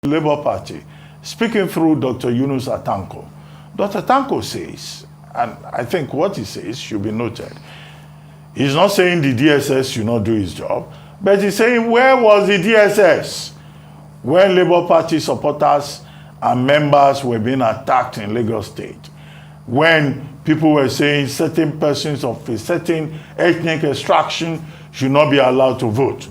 Labour Party, speaking through Dr. Yunus Atanko. Dr. Atanko says, and I think what he says should be noted, he's not saying the DSS should not do his job, but he's saying, where was the DSS when Labour Party supporters and members were being attacked in Lagos State? When people were saying certain persons of a certain ethnic extraction should not be allowed to vote.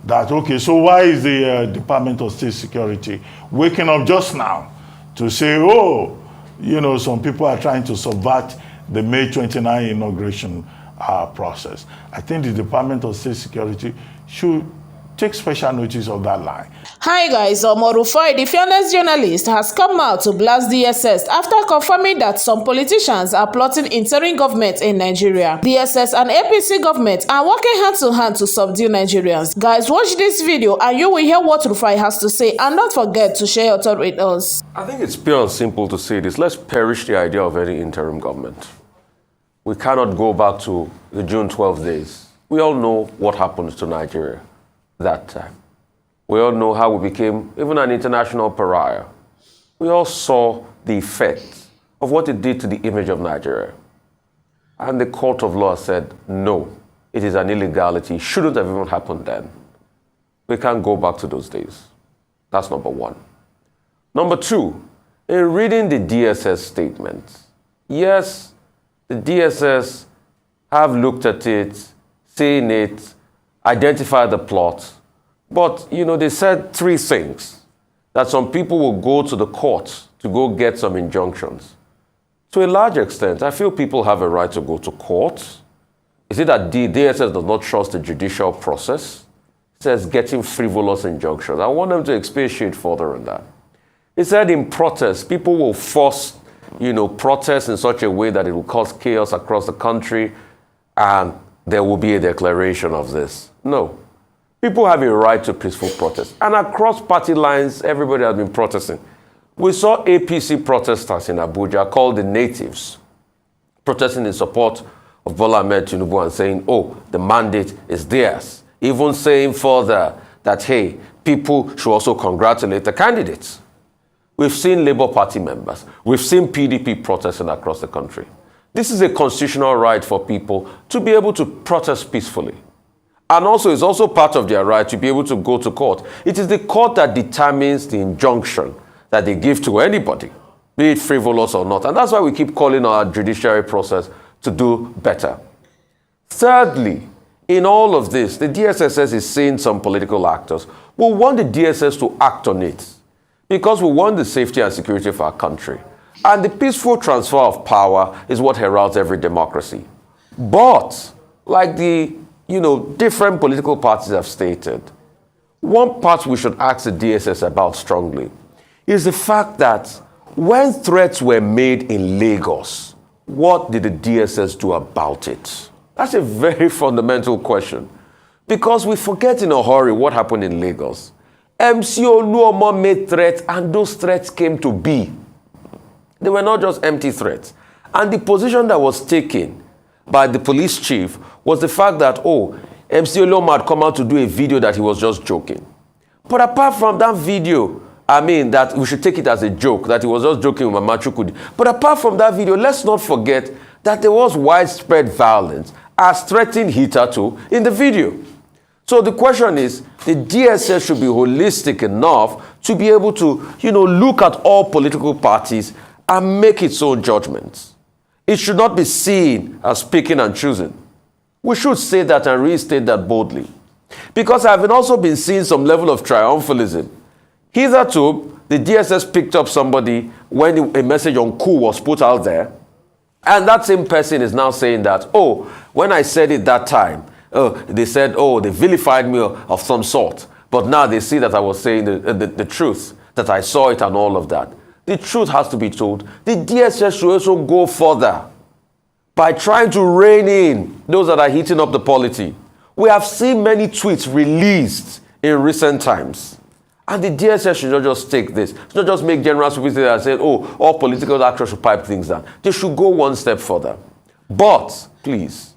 That, okay, so why is the Department of State Security waking up just now to say, oh, you know, some people are trying to subvert the May 29 inauguration process? I think the Department of State Security should take special notice of that lie. Hi guys, Oluomo Rufai, the fearless journalist, has come out to blast DSS after confirming that some politicians are plotting interim government in Nigeria. DSS and APC government are working hand to hand to subdue Nigerians. Guys, watch this video and you will hear what Rufai has to say, and don't forget to share your thought with us. I think it's pure and simple to say this. Let's perish the idea of any interim government. We cannot go back to the June 12 days. We all know what happened to Nigeria that time. We all know how we became even an international pariah. We all saw the effect of what it did to the image of Nigeria. And the court of law said, no, it is an illegality. It shouldn't have even happened then. We can't go back to those days. That's number one. Number two, in reading the DSS statements, yes, the DSS have looked at it, seen it, identified the plot. But, you know, they said three things. That some people will go to the court to go get some injunctions. To a large extent, I feel people have a right to go to court. Is it that the DSS does not trust the judicial process? It says getting frivolous injunctions. I want them to expatiate further on that. It said in protest, people will force, you know, protest in such a way that it will cause chaos across the country and there will be a declaration of this. No. People have a right to peaceful protest. And across party lines, everybody has been protesting. We saw APC protesters in Abuja called the Natives, protesting in support of Bola Ahmed Tinubu and saying, oh, the mandate is theirs. Even saying further that, hey, people should also congratulate the candidates. We've seen Labour Party members. We've seen PDP protesting across the country. This is a constitutional right for people to be able to protest peacefully. And also, it's also part of their right to be able to go to court. It is the court that determines the injunction that they give to anybody, be it frivolous or not. And that's why we keep calling our judiciary process to do better. Thirdly, in all of this, the DSS is seeing some political actors. We want the DSS to act on it because we want the safety and security of our country. And the peaceful transfer of power is what heralds every democracy. But, like the different political parties have stated, one part we should ask the DSS about strongly is the fact that when threats were made in Lagos, what did the DSS do about it? That's a very fundamental question, because we forget in a hurry what happened in Lagos. MC Oluomo made threats, and those threats came to be. They were not just empty threats. And the position that was taken by the police chief was the fact that, oh, MC Oluomo had come out to do a video that he was just joking. But apart from that video, I mean, that we should take it as a joke, that he was just joking with Mama Chukwudi. But apart from that video, let's not forget that there was widespread violence as threatened hitherto in the video. So the question is, the DSS should be holistic enough to be able to, look at all political parties and make its own judgments. It should not be seen as picking and choosing. We should say that and restate that boldly. Because I've also been seeing some level of triumphalism. Hitherto, the DSS picked up somebody when a message on coup was put out there. And that same person is now saying that, oh, when I said it that time, they said, oh, they vilified me of some sort. But now they see that I was saying the truth, that I saw it and all of that. The truth has to be told. The DSS should also go further by trying to rein in those that are heating up the polity. We have seen many tweets released in recent times. And the DSS should not just take this. Should not just make general publicity and say, oh, all political actors should pipe things down. They should go one step further. But, please,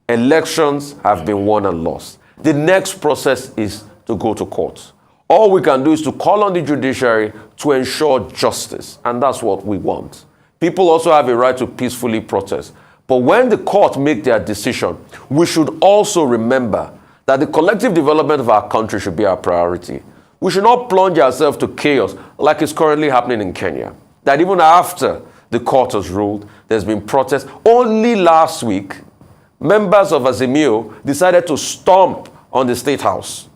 elections have been won and lost. The next process is to go to court. All we can do is to call on the judiciary to ensure justice, and that's what we want. People also have a right to peacefully protest. But when the court make their decision, we should also remember that the collective development of our country should be our priority. We should not plunge ourselves to chaos like is currently happening in Kenya. That even after the court has ruled, there's been protests. Only last week, members of Azimio decided to stomp on the State House.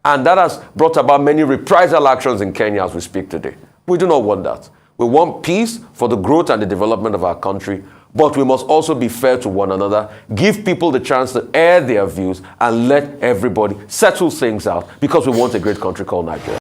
And that has brought about many reprisal actions in Kenya as we speak today. We do not want that. We want peace for the growth and the development of our country, but we must also be fair to one another, give people the chance to air their views, and let everybody settle things out because we want a great country called Nigeria.